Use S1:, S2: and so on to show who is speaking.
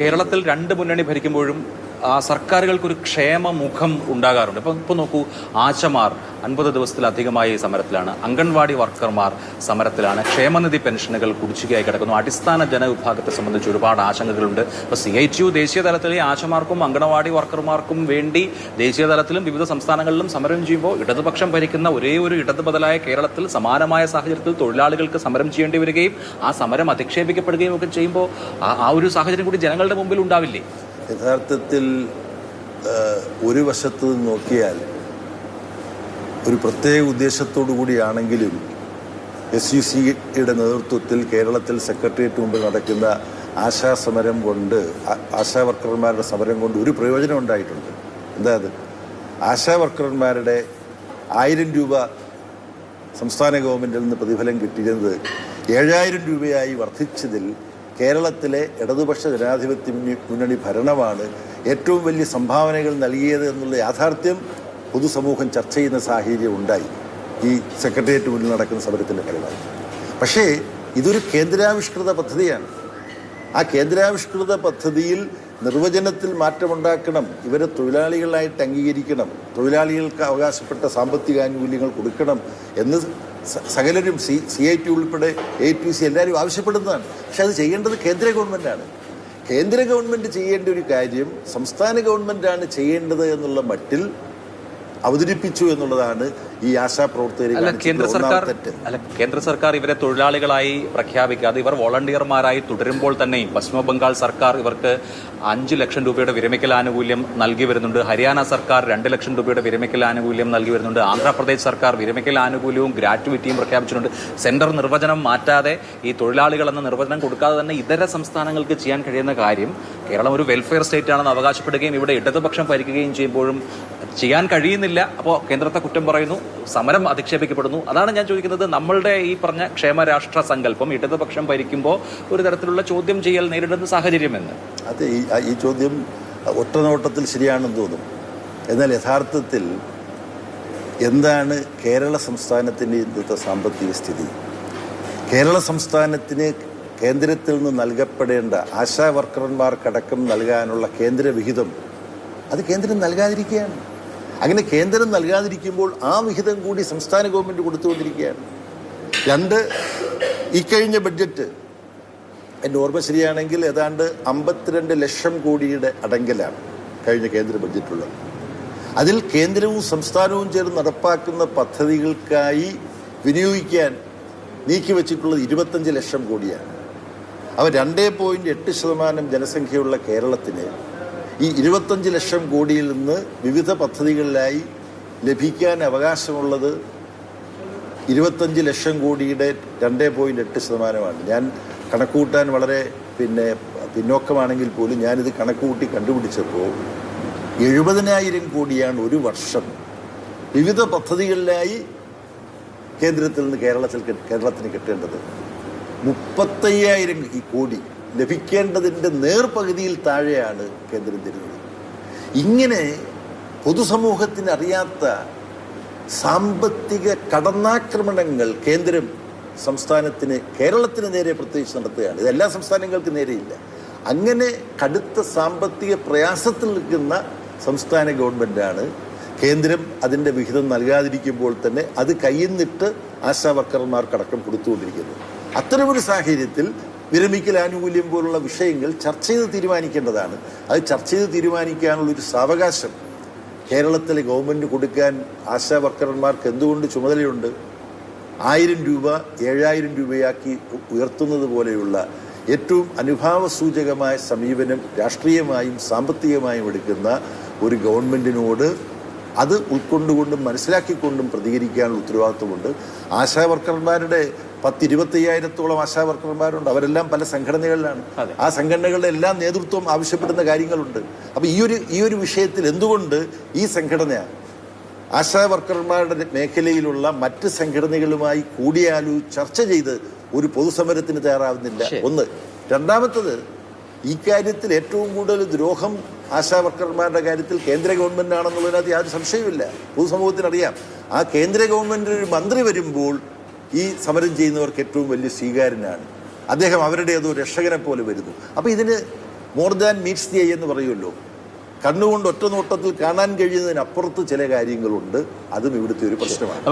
S1: കേരളത്തിൽ രണ്ട് മുന്നണി ഭരിക്കുമ്പോഴും സർക്കാരുകൾക്കൊരു ക്ഷേമമുഖം ഉണ്ടാകാറുണ്ട്. ഇപ്പോൾ നോക്കൂ, ആശമാർ 50 ദിവസത്തിലധികമായി സമരത്തിലാണ്, അംഗൻവാടി വർക്കർമാർ സമരത്തിലാണ്, ക്ഷേമനിധി പെൻഷനുകൾ കുടിശ്ശികയായി കിടക്കുന്നു. അടിസ്ഥാന ജനവിഭാഗത്തെ സംബന്ധിച്ച് ഒരുപാട് ആശങ്കകളുണ്ട്. ഇപ്പോൾ CITU ദേശീയ തലത്തിൽ ആശമാർക്കും അംഗൻവാടി വർക്കർമാർക്കും വേണ്ടി ദേശീയ തലത്തിലും വിവിധ സംസ്ഥാനങ്ങളിലും സമരം ചെയ്യുമ്പോൾ ഇടതുപക്ഷം ഭരിക്കുന്ന ഒരേ ഒരു ഇടതു ബദലായ കേരളത്തിൽ സമാനമായ സാഹചര്യത്തിൽ തൊഴിലാളികൾക്ക് സമരം ചെയ്യേണ്ടി വരികയും ആ സമരം അധിക്ഷേപിക്കപ്പെടുകയും ഒക്കെ ചെയ്യുമ്പോൾ ആ ഒരു സാഹചര്യം കൂടി ജനങ്ങളുടെ മുമ്പിൽ ഉണ്ടാവില്ലേ?
S2: യഥാർത്ഥത്തിൽ ഒരു വശത്ത് നോക്കിയാൽ ഒരു പ്രത്യേക ഉദ്ദേശത്തോടു കൂടിയാണെങ്കിലും SUCയുടെ നേതൃത്വത്തിൽ കേരളത്തിൽ സെക്രട്ടേറിയറ്റ് മുമ്പിൽ നടക്കുന്ന ആശാസമരം കൊണ്ട്, ആശാ വർക്കർമാരുടെ സമരം കൊണ്ട് ഒരു പ്രയോജനം ഉണ്ടായിട്ടുണ്ട്. എന്തായത്, ആശാ വർക്കർമാരുടെ 1000 രൂപ സംസ്ഥാന ഗവൺമെൻറ്റിൽ നിന്ന് പ്രതിഫലം കിട്ടിയിരുന്നത് 7000 രൂപയായി വർദ്ധിച്ചതിൽ കേരളത്തിലെ ഇടതുപക്ഷ ജനാധിപത്യ മുന്നണി ഭരണമാണ് ഏറ്റവും വലിയ സംഭാവനകൾ നൽകിയത് എന്നുള്ള യാഥാർത്ഥ്യം പൊതുസമൂഹം ചർച്ച ചെയ്യുന്ന സാഹചര്യം ഉണ്ടായി ഈ സെക്രട്ടേറിയറ്റ് മുന്നിൽ നടക്കുന്ന സമരത്തിൻ്റെ ഫലമായി. പക്ഷേ ഇതൊരു കേന്ദ്രാവിഷ്കൃത പദ്ധതിയാണ്. ആ കേന്ദ്രാവിഷ്കൃത പദ്ധതിയിൽ നിർവചനത്തിൽ മാറ്റമുണ്ടാക്കണം, ഇവരെ തൊഴിലാളികളായിട്ട് അംഗീകരിക്കണം, തൊഴിലാളികൾക്ക് അവകാശപ്പെട്ട സാമ്പത്തിക ആനുകൂല്യങ്ങൾ കൊടുക്കണം എന്ന് സകലരും CITU ഉൾപ്പെടെ ATC എല്ലാവരും ആവശ്യപ്പെടുന്നതാണ്. പക്ഷെ അത് ചെയ്യേണ്ടത് കേന്ദ്ര ഗവൺമെൻറ്റാണ്. കേന്ദ്ര ഗവൺമെൻറ് ചെയ്യേണ്ട ഒരു കാര്യം സംസ്ഥാന ഗവൺമെൻറ്റാണ് ചെയ്യേണ്ടത് എന്നുള്ള മട്ടിൽ അവതരിപ്പിച്ചു എന്നുള്ളതാണ് ഈ ആശാപ്രവർത്തകർ.
S1: കേന്ദ്ര സർക്കാർ ഇവരെ തൊഴിലാളികളായി പ്രഖ്യാപിക്കാതെ ഇവർ വോളണ്ടിയർമാരായി തുടരുമ്പോൾ തന്നെയും പശ്ചിമ ബംഗാൾ സർക്കാർ ഇവർക്ക് 5 ലക്ഷം രൂപയുടെ വിരമിക്കൽ ആനുകൂല്യം നൽകി വരുന്നുണ്ട്. ഹരിയാന സർക്കാർ 2 ലക്ഷം രൂപയുടെ വിരമിക്കൽ ആനുകൂല്യം നൽകി വരുന്നുണ്ട്. ആന്ധ്രാപ്രദേശ് സർക്കാർ വിരമിക്കൽ ആനുകൂല്യവും ഗ്രാറ്റുവിറ്റിയും പ്രഖ്യാപിച്ചിട്ടുണ്ട്. സെന്റർ നിർവചനം മാറ്റാതെ, ഈ തൊഴിലാളികൾ എന്ന നിർവചനം കൊടുക്കാതെ തന്നെ ഇതര സംസ്ഥാനങ്ങൾക്ക് ചെയ്യാൻ കഴിയുന്ന കാര്യം കേരളം ഒരു വെൽഫെയർ സ്റ്റേറ്റ് ആണെന്ന് അവകാശപ്പെടുകയും ഇവിടെ ഇടതുപക്ഷം ഭരിക്കുകയും ചെയ്യുമ്പോഴും ചെയ്യാൻ കഴിയുന്നില്ല. അപ്പോൾ കേന്ദ്രത്തെ കുറ്റം പറയുന്നു, സമരം അധിക്ഷേപിക്കപ്പെടുന്നു. അതാണ് ഞാൻ ചോദിക്കുന്നത്, നമ്മളുടെ ഈ പറഞ്ഞ ക്ഷേമരാഷ്ട്ര സങ്കല്പം ഇടതുപക്ഷം ഭരിക്കുമ്പോൾ ഒരു തരത്തിലുള്ള ചോദ്യം ചെയ്യൽ നേരിടുന്ന സാഹചര്യമെന്ന്.
S2: അത് ഈ ചോദ്യം ഒറ്റനോട്ടത്തിൽ ശരിയാണെന്ന് തോന്നും. എന്നാൽ യഥാർത്ഥത്തിൽ എന്താണ് കേരള സംസ്ഥാനത്തിൻ്റെ ഇന്നത്തെ സാമ്പത്തിക സ്ഥിതി? കേരള സംസ്ഥാനത്തിന് കേന്ദ്രത്തിൽ നിന്ന് നൽകപ്പെടേണ്ട ആശാ വർക്കർമാർക്കടക്കം നൽകാനുള്ള കേന്ദ്ര വിഹിതം അത് കേന്ദ്രം നൽകാതിരിക്കുകയാണ്. അങ്ങനെ കേന്ദ്രം നൽകാതിരിക്കുമ്പോൾ ആ വിഹിതം കൂടി സംസ്ഥാന ഗവൺമെൻറ് കൊടുത്തുകൊണ്ടിരിക്കുകയാണ്. 2, ഇക്കഴിഞ്ഞ ബഡ്ജറ്റ് എൻ്റെ ഓർമ്മ ശരിയാണെങ്കിൽ ഏതാണ്ട് 52 ലക്ഷം കോടിയുടെ അടങ്കലാണ് കഴിഞ്ഞ കേന്ദ്ര ബഡ്ജറ്റുള്ളത്. അതിൽ കേന്ദ്രവും സംസ്ഥാനവും ചേർന്ന് നടപ്പാക്കുന്ന പദ്ധതികൾക്കായി വിനിയോഗിക്കാൻ നീക്കിവെച്ചിട്ടുള്ളത് 25 ലക്ഷം കോടിയാണ്. അവ 2.8% ജനസംഖ്യയുള്ള കേരളത്തിന് ഈ 25 ലക്ഷം കോടിയിൽ നിന്ന് വിവിധ പദ്ധതികളിലായി ലഭിക്കാൻ അവകാശമുള്ളത് 25 ലക്ഷം കോടിയുടെ 2.8%. ഞാൻ കണക്കുകൂട്ടാൻ വളരെ പിന്നോക്കമാണെങ്കിൽ പോലും ഞാനിത് കണക്കുകൂട്ടി കണ്ടുപിടിച്ചപ്പോൾ 70,000 കോടിയാണ് ഒരു വർഷം വിവിധ പദ്ധതികളിലായി കേന്ദ്രത്തിൽ നിന്ന് കേരളത്തിന് കിട്ടേണ്ടത്. 35,000 കോടി ലഭിക്കേണ്ടതിൻ്റെ നേർപകുതിയിൽ താഴെയാണ് കേന്ദ്രം തരുന്നത്. ഇങ്ങനെ പൊതുസമൂഹത്തിന് അറിയാത്ത സാമ്പത്തിക കടന്നാക്രമണങ്ങൾ കേന്ദ്രം കേരളത്തിന് നേരെ പ്രത്യേകിച്ച് നടത്തുകയാണ്. ഇത് എല്ലാ സംസ്ഥാനങ്ങൾക്കും നേരെയില്ല. അങ്ങനെ കടുത്ത സാമ്പത്തിക പ്രയാസത്തിൽ നിൽക്കുന്ന സംസ്ഥാന ഗവൺമെൻറ്റാണ് കേന്ദ്രം അതിൻ്റെ വിഹിതം നൽകാതിരിക്കുമ്പോൾ തന്നെ അത് കയ്യിൽ നിന്നിട്ട് ആശാ വർക്കർമാർക്കടക്കം കൊടുത്തുകൊണ്ടിരിക്കുന്നത്. അത്തരമൊരു സാഹചര്യത്തിൽ വിരമിക്കൽ ആനുകൂല്യം പോലുള്ള വിഷയങ്ങൾ ചർച്ച ചെയ്ത് തീരുമാനിക്കേണ്ടതാണ്. അത് ചർച്ച ചെയ്ത് തീരുമാനിക്കാനുള്ളൊരു സാവകാശം കേരളത്തിലെ ഗവൺമെൻറ് കൊടുക്കാൻ ആശാ വർക്കർമാർക്ക് എന്തുകൊണ്ട് ചുമതലയുണ്ട്? 1000 രൂപ 7000 രൂപയാക്കി ഉയർത്തുന്നത് പോലെയുള്ള ഏറ്റവും അനുഭാവസൂചകമായ സമീപനം രാഷ്ട്രീയമായും സാമ്പത്തികമായും എടുക്കുന്ന ഒരു ഗവൺമെൻറ്റിനോട് അത് ഉൾക്കൊണ്ടുകൊണ്ടും മനസ്സിലാക്കിക്കൊണ്ടും പ്രതികരിക്കാനുള്ള ഉത്തരവാദിത്വമുണ്ട്. ആശാ വർക്കർമാരുടെ 10-25,000-ഓളം ആശാ വർക്കർമാരുണ്ട്. അവരെല്ലാം പല സംഘടനകളിലാണ്. ആ സംഘടനകളുടെ എല്ലാം നേതൃത്വം ആവശ്യപ്പെടുന്ന കാര്യങ്ങളുണ്ട്. അപ്പോൾ ഈ ഒരു വിഷയത്തിൽ എന്തുകൊണ്ട് ഈ സംഘടന ആശാ വർക്കർമാരുടെ മേഖലയിലുള്ള മറ്റ് സംഘടനകളുമായി കൂടിയാലോചിച്ച് ചർച്ച ചെയ്ത് ഒരു പൊതുസമരത്തിന് തയ്യാറാവുന്നില്ല? ഒന്ന്. രണ്ടാമത്തത്, ഈ കാര്യത്തിൽ ഏറ്റവും കൂടുതൽ ദ്രോഹം ആശാ വർക്കർമാരുടെ കാര്യത്തിൽ കേന്ദ്ര ഗവൺമെൻറ് ആണെന്നുള്ളതിനകത്ത് യാതൊരു സംശയവുമില്ല. പൊതുസമൂഹത്തിനറിയാം. ആ കേന്ദ്ര ഗവൺമെൻറ് ഒരു മന്ത്രി വരുമ്പോൾ ഈ സമരം ചെയ്യുന്നവർക്ക് ഏറ്റവും വലിയ സ്വീകാര്യനാണ് അദ്ദേഹം. അവരുടെ ഏതോ രക്ഷകനെ പോലെ വരുന്നു. അപ്പോൾ ഇതിന് more than meats the I എന്ന് പറയുമല്ലോ. കണ്ണുകൊണ്ട് ഒറ്റ നോട്ടത്തിൽ കാണാൻ കഴിയുന്നതിനപ്പുറത്ത് ചില കാര്യങ്ങളുണ്ട്. അതും ഇവിടുത്തെ ഒരു പ്രശ്നമാണ്.